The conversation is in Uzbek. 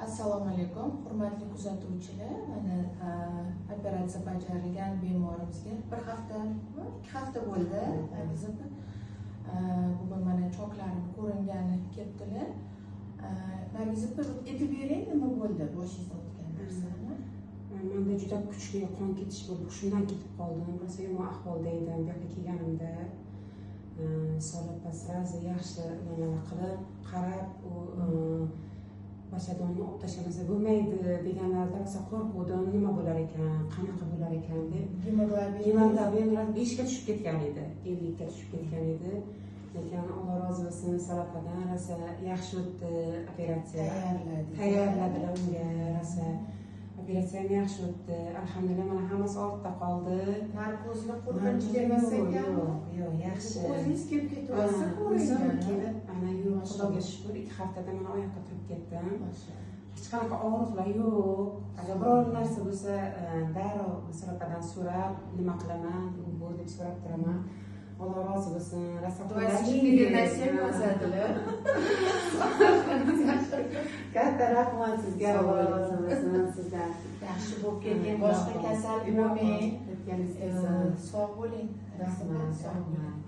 Assalomu alaykum, hurmatli kuzatuvchilar. Mana operatsiya bajarilgan bemorimizga 1 hafta, 2 hafta bo'ldi. Bugun mana choklarini ko'ringani ketdilar. Nargiza bir aytib bering, nima bo'ldi boshingizda o'tgan narsani? Menda juda kuchli qon ketish bo'ldi. Shundan ketib qoldim. Rosa yomon ahvolda edim. Bu yerga kelganimda salobat srazi yaxshi nimalar qilib, qarab, u bachadonni olib tashlamasa bo'lmaydi deganlarida rosa qo'rquvdim, nima bo'lar ekan, qanaqa bo'lar ekan deb. Gemoglobin 5 ga tushib ketgan edi, 50 ga tushib ketgan edi. Lekin Alloh rozi bo'lsin, salobatdan rosa yaxshi o'tdi operatsiya. Tayyorladilar unga rosa. Operatsiya yaxshi o'tdi. Alhamdulillah, mana hammasi ortda qoldi. Narkozli qo'rqinch kelmasa ekan. Yo'q, yaxshi. O'zingiz kelib ketyapsiz, ko'ringlar. Ana yo'q, Xudoga shukr, 2 haftada mana oyoqqa turib ketdim. Hech qanaqa og'riqlar yo'q. Agar biror narsa bo'lsa, darrov salobatdan so'rab, nima qilaman, bu deb so'rab turaman. Alloh rozi bo'lsin. Rasmiyga nasib qiladilar. Katta rahmat sizga. Alloh rozi bo'lsin sizdan. Yaxshi bo'lib ketgan, boshqa kasal bo'lmang. Sog' bo'ling. Rahmat.